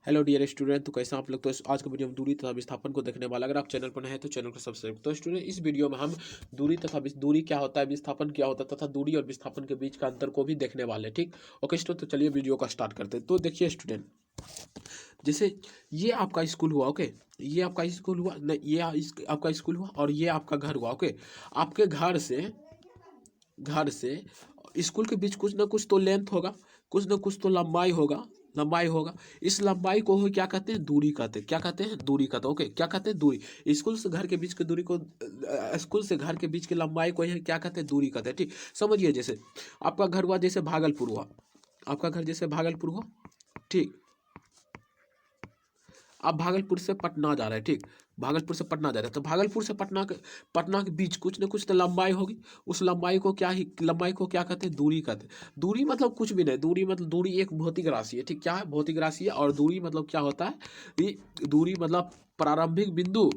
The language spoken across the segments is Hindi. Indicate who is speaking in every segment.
Speaker 1: हेलो डियर स्टूडेंट, तो कैसे आप लोग। तो आज के वीडियो में दूरी तथा विस्थापन को देखने वाला। अगर आप चैनल पर नए हैं तो चैनल को सब्सक्राइब। तो स्टूडेंट, इस वीडियो में हम दूरी क्या होता है, विस्थापन क्या होता है तथा दूरी और विस्थापन के बीच का अंतर को भी देखने वाले। ठीक, ओके स्टूडेंट, तो चलिए वीडियो का स्टार्ट करते हैं। तो देखिए स्टूडेंट, जैसे ये आपका स्कूल हुआ, ओके, ये आपका स्कूल हुआ, नहीं ये आपका स्कूल हुआ और ये आपका घर हुआ, ओके। आपके घर से स्कूल के बीच कुछ ना कुछ तो लेंथ होगा, कुछ ना कुछ तो लंबाई होगा। इस लंबाई को क्या कहते हैं, दूरी कहते हैं। क्या कहते हैं, दूरी कहते हैं, ओके। क्या कहते हैं, दूरी। स्कूल से घर के बीच की दूरी को स्कूल से घर के बीच की लंबाई को ही क्या कहते हैं, दूरी कहते हैं। ठीक, समझिए, जैसे आपका घर हुआ, जैसे भागलपुर हुआ, आपका घर जैसे भागलपुर हुआ, ठीक। आप भागलपुर से पटना जा रहे हैं, ठीक, भागलपुर से पटना जा रहे हैं, तो भागलपुर से पटना के बीच कुछ ना कुछ तो लंबाई होगी। उस लंबाई को क्या कहते हैं, दूरी कहते हैं। दूरी मतलब कुछ भी नहीं, दूरी मतलब दूरी एक भौतिक राशि है। ठीक, क्या है, भौतिक राशि है। और दूरी मतलब क्या होता है, ये दूरी मतलब प्रारंभिक बिंदु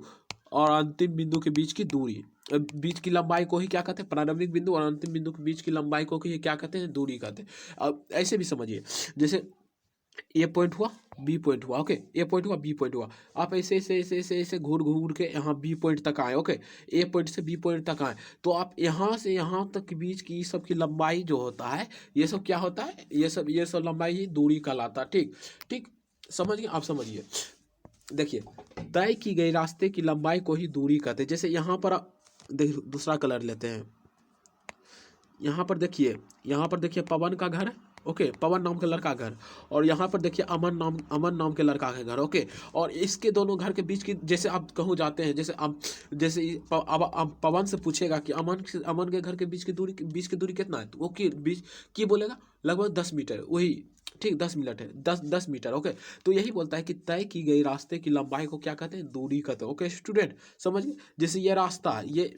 Speaker 1: और अंतिम बिंदु के बीच की दूरी, बीच की लंबाई को ही क्या कहते हैं, प्रारंभिक बिंदु और अंतिम बिंदु के बीच की लंबाई को ही क्या कहते हैं, दूरी कहते हैं। अब ऐसे भी समझिए, जैसे ए पॉइंट हुआ, बी पॉइंट हुआ, ओके। ए पॉइंट हुआ, बी पॉइंट हुआ। आप ऐसे ऐसे ऐसे ऐसे ऐसे घूर घूर के यहाँ बी पॉइंट तक आए, ओके। ए पॉइंट से बी पॉइंट तक आए, तो आप यहाँ से यहाँ तक के बीच की सब की लंबाई जो होता है, ये सब क्या होता है, ये सब लंबाई ही दूरी कहलाता है। ठीक, ठीक, समझिए, आप समझिए। देखिए, तय की गई रास्ते की लंबाई को ही दूरी कहते हैं। जैसे यहाँ पर दूसरा कलर लेते हैं। यहाँ पर देखिए पवन का घर है, ओके, पवन नाम के लड़का घर। और यहाँ पर देखिए अमन नाम के लड़का का घर, ओके। और इसके दोनों घर के बीच की, जैसे आप कहूँ जाते हैं, जैसे अब पवन से पूछेगा कि अमन के घर के बीच की दूरी कितना है, तो वो की बोलेगा लगभग 10 मीटर, वही, ठीक, 10 मिनट है, 10 मीटर, ओके। तो यही बोलता है कि तय की गई रास्ते की लंबाई को क्या कहते हैं, दूरी कहते हैं, ओके स्टूडेंट, समझिए। जैसे ये रास्ता है, ये,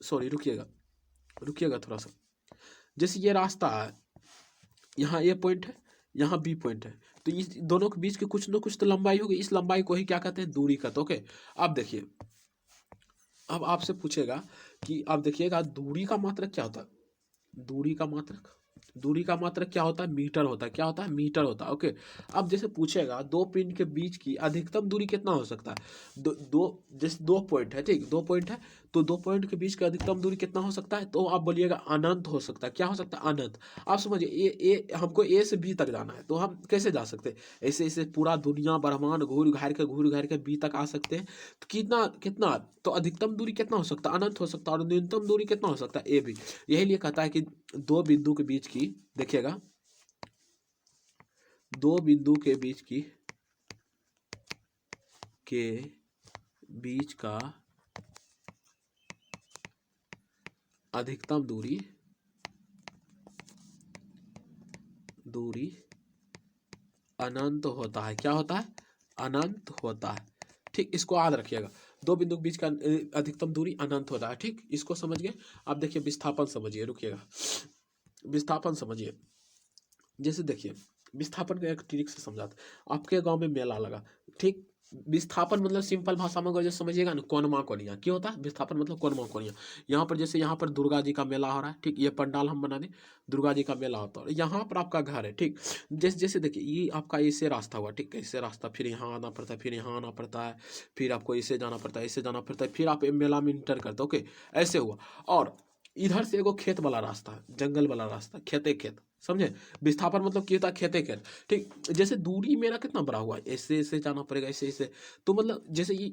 Speaker 1: सॉरी, रुकिएगा थोड़ा सा। जैसे ये रास्ता है, यहाँ ए पॉइंट है, यहाँ बी पॉइंट है, तो इस दोनों के बीच की कुछ ना कुछ तो लंबाई होगी। इस लंबाई को ही क्या कहते हैं, दूरी कहते हैं, ओके। अब देखिए, अब आपसे पूछेगा कि अब देखिएगा, दूरी का मात्रक क्या होता है, दूरी का मात्रक क्या होता है, मीटर होता है। क्या होता है, मीटर होता है, ओके। अब जैसे पूछेगा दो पिन के बीच की अधिकतम दूरी कितना हो सकता है, जैसे दो पॉइंट है, ठीक, दो पॉइंट है, तो दो पॉइंट के बीच की अधिकतम दूरी कितना हो सकता है, तो आप बोलिएगा अनंत हो सकता है। क्या हो सकता है, अनंत। आप समझिए, हमको ए से बी तक जाना है, तो हम कैसे जा सकते हैं, ऐसे ऐसे पूरा दुनिया ब्रह्मांड घूर घार के बी तक आ सकते हैं। तो कितना कितना, तो अधिकतम दूरी कितना हो सकता है, अनंत हो सकता है। और न्यूनतम दूरी कितना हो सकता है, ए बी। यही लिए कहता है कि दो बिंदु के बीच की, देखिएगा, दो बिंदु के बीच का अधिकतम दूरी अनंत होता है। क्या होता है, अनंत होता है। ठीक, इसको याद रखिएगा, दो बिंदु के बीच का अधिकतम दूरी अनंत होता है। ठीक, इसको समझ गए। अब देखिए विस्थापन समझिए, रुकिएगा, विस्थापन समझिए। जैसे देखिए, विस्थापन का एक ट्रिक से समझाते। आपके गांव में मेला लगा, ठीक। विस्थापन मतलब सिंपल भाषा में अगर जो समझिएगा ना, कोनमा कोनिया। क्या होता है विस्थापन मतलब, कोनमा कोनिया। यहाँ पर जैसे यहाँ पर दुर्गा जी का मेला हो रहा है, ठीक, ये पंडाल हम बना दें, दुर्गा जी का मेला होता है, यहाँ पर आपका घर है, ठीक। जैसे जैसे देखिए, ये आपका ऐसे रास्ता हुआ, ठीक, ऐसे रास्ता, फिर यहाँ आना पड़ता है, फिर यहाँ आना पड़ता है, फिर आपको ऐसे जाना पड़ता है, ऐसे जाना पड़ता है, फिर आप मेला में इंटर करते, ओके, ऐसे हुआ। और इधर से एगो खेत वाला रास्ता है, जंगल वाला रास्ता, खेते खेत, समझे। विस्थापन मतलब क्या होता है, खेते खेत, ठीक। जैसे दूरी मेरा कितना बड़ा हुआ, ऐसे ऐसे जाना पड़ेगा, ऐसे ऐसे। तो मतलब जैसे ये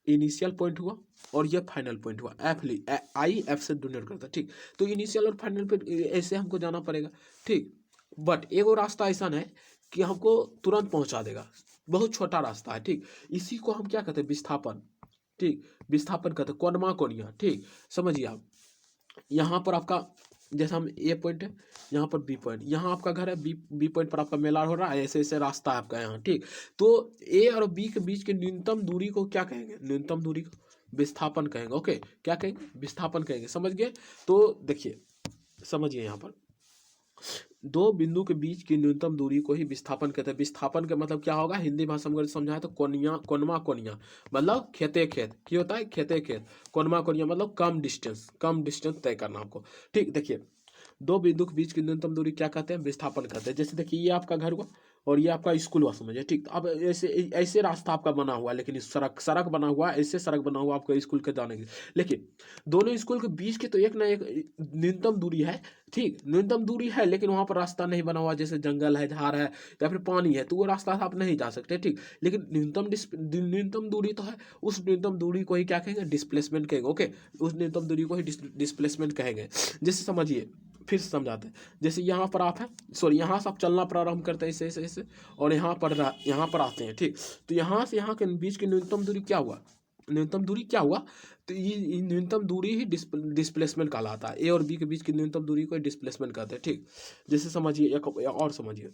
Speaker 1: इनिशियल पॉइंट हुआ और ये फाइनल पॉइंट हुआ, आई एफ से डोनेट करता है, ठीक। तो इनिशियल और फाइनल पे ऐसे हमको जाना पड़ेगा, ठीक। बट एगो रास्ता ऐसा है कि हमको तुरंत पहुंचा देगा, बहुत छोटा रास्ता है, ठीक। इसी को हम क्या कहते हैं, विस्थापन, ठीक, विस्थापन कहते हैं, कोनमा कोनिया, ठीक। समझिए आप, यहाँ पर आपका, जैसे हम ए पॉइंट है, यहाँ पर बी पॉइंट, यहाँ आपका घर है, बी पॉइंट पर आपका मेला हो रहा है, ऐसे ऐसे रास्ता है आपका यहाँ, ठीक। तो ए और बी के बीच की न्यूनतम दूरी को क्या कहेंगे, न्यूनतम दूरी को विस्थापन कहेंगे, ओके। क्या कहेंगे, विस्थापन कहेंगे, समझ गए। तो देखिए, समझिए, यहाँ पर दो बिंदु के बीच की न्यूनतम दूरी को ही विस्थापन कहते हैं। विस्थापन का मतलब क्या होगा, हिंदी भाषा में अगर समझाए तो कोनमा कोनिया, मतलब खेते खेत। क्या होता है, खेते खेत। कोनमा कोनिया मतलब कम डिस्टेंस तय करना आपको, ठीक। देखिए, दो बिंदु के बीच की न्यूनतम दूरी क्या कहते हैं, विस्थापन कहते हैं। जैसे देखिए, ये आपका घर हुआ, और ये आपका स्कूल हुआ समझिए, ठीक। अब ऐसे ऐसे रास्ता आपका बना हुआ है, लेकिन इस सड़क सड़क बना हुआ है, ऐसे सड़क बना हुआ आपका स्कूल के जाने के लिए। लेकिन दोनों स्कूल के बीच की तो एक ना एक न्यूनतम दूरी है, ठीक। न्यूनतम दूरी है, लेकिन वहाँ पर रास्ता नहीं बना हुआ, जैसे जंगल है, झाड़ है या फिर पानी है, तो वो रास्ता आप नहीं जा सकते, ठीक। लेकिन न्यूनतम दूरी तो है, उस न्यूनतम दूरी को ही क्या कहेंगे, डिस्प्लेसमेंट कहेंगे, ओके। उस न्यूनतम दूरी को ही डिस्प्लेसमेंट कहेंगे। जैसे समझिए, फिर से समझाते हैं। जैसे यहाँ पर आप हैं, सॉरी, यहाँ से आप चलना प्रारंभ करते हैं, ऐसे ऐसे, और यहाँ पर आते हैं, ठीक। तो यहाँ से यहाँ के बीच की न्यूनतम दूरी क्या हुआ, न्यूनतम दूरी क्या हुआ, तो ये न्यूनतम दूरी ही डिस्प्लेसमेंट कहलाता है। ए और बी के बीच की न्यूनतम दूरी को डिस्प्लेसमेंट कहते हैं, ठीक। जैसे समझिए, एक और समझिए,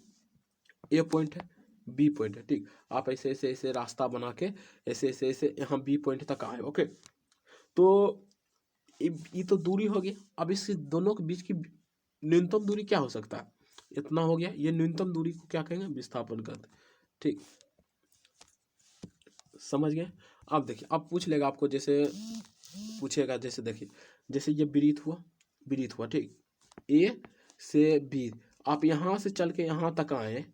Speaker 1: ए पॉइंट है, बी पॉइंट है, ठीक। आप ऐसे ऐसे ऐसे रास्ता बना के ऐसे ऐसे ऐसे यहाँ बी पॉइंट तक आए, ओके। तो ये तो दूरी हो गई। अब इस दोनों के बीच की न्यूनतम दूरी क्या हो सकता है, इतना हो गया। ये न्यूनतम दूरी को क्या कहेंगे, विस्थापन कहते हैं, ठीक। समझ गए। अब देखिए, अब पूछ लेगा आपको, जैसे पूछेगा, जैसे देखिए, जैसे ये विरीत हुआ, ठीक। ए से बी, आप यहाँ से चल के यहाँ तक आए,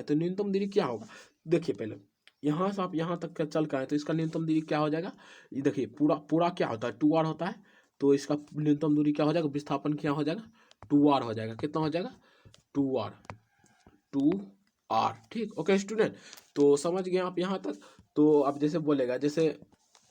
Speaker 1: तो न्यूनतम दूरी क्या होगा। देखिए, पहले यहाँ से आप यहाँ तक चल के आए, तो इसका न्यूनतम दूरी क्या हो जाएगा। ये देखिए, पूरा क्या होता है, 2r होता है, तो इसका न्यूनतम दूरी क्या हो जाएगा, विस्थापन क्या हो जाएगा, 2r हो जाएगा। कितना हो जाएगा, 2r, ठीक। ओके स्टूडेंट, तो समझ गए आप यहाँ तक। तो अब जैसे बोलेगा, जैसे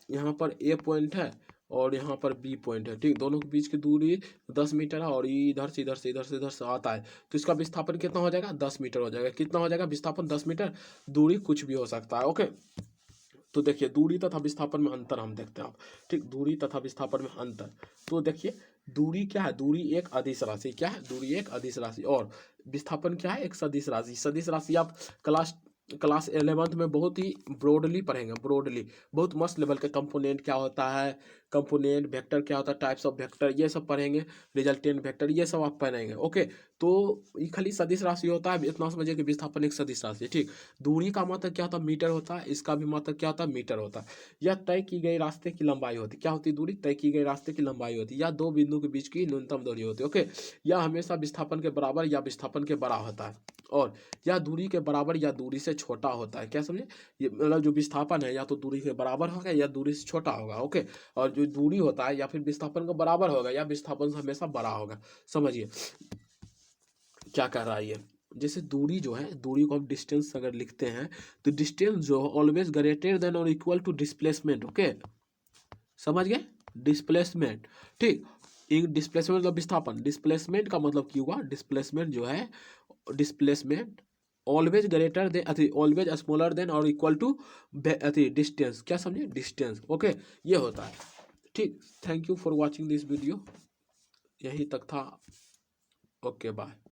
Speaker 1: यहाँ पर ए पॉइंट है और यहाँ पर बी पॉइंट है, ठीक। दोनों के बीच की दूरी 10 मीटर है, और इधर से इधर से आता है, तो इसका विस्थापन कितना हो जाएगा, 10 मीटर हो जाएगा। कितना हो जाएगा विस्थापन, 10 मीटर। दूरी कुछ भी हो सकता है, ओके। तो देखिए, दूरी तथा विस्थापन में अंतर हम देखते हैं आप, ठीक। दूरी तथा विस्थापन में अंतर, तो देखिए, दूरी क्या है, दूरी एक अदिश राशि, क्या है, दूरी एक अदिश राशि, और विस्थापन क्या है, एक सदिश राशि। सदिश राशि आप क्लास 11th में बहुत ही ब्रॉडली पढ़ेंगे, ब्रॉडली, बहुत मस्त लेवल के। कंपोनेंट क्या होता है, कंपोनेंट वेक्टर क्या होता है, टाइप्स ऑफ वेक्टर, ये सब पढ़ेंगे। रिजल्टेंट वेक्टर, ये सब आप पढ़ेंगे, ओके। तो ये खाली सदिश राशि होता है, इतना समझिए कि विस्थापन एक सदिश राशि है, ठीक। दूरी का मात्रक क्या होता है, मीटर होता है। इसका भी मात्रक क्या होता है, मीटर होता है। यह तय की गई रास्ते की लंबाई होती है। क्या होती है, दूरी तय की गई रास्ते की लंबाई होती है, या दो बिंदु के बीच की न्यूनतम दूरी होती है, ओके। यह हमेशा विस्थापन के बराबर या विस्थापन के बड़ा होता है, और या दूरी के बराबर या दूरी से छोटा होता है। क्या समझे, ये मतलब जो विस्थापन है, या तो दूरी के बराबर होगा या दूरी से छोटा होगा, ओके। और जो दूरी होता है, या फिर विस्थापन के बराबर होगा या विस्थापन से हमेशा बड़ा होगा। समझिए क्या कह रहा है ये। जैसे दूरी जो है, दूरी को हम डिस्टेंस अगर लिखते हैं, तो डिस्टेंस जो ऑलवेज ग्रेटर देन और इक्वल टू डिस्प्लेसमेंट, ओके। समझ गए, डिस्प्लेसमेंट, ठीक। डिस्प्लेसमेंट मतलब विस्थापन, डिस्प्लेसमेंट का मतलब क्या हुआ, डिस्प्लेसमेंट जो है, डिस्प्लेसमेंट ऑलवेज ग्रेटर देन अति ऑलवेज स्मॉलर देन और इक्वल टू अति डिस्टेंस। क्या समझे, डिस्टेंस, ओके। ये होता है, ठीक। Thank you for watching this video, यही तक था, ओके बाय।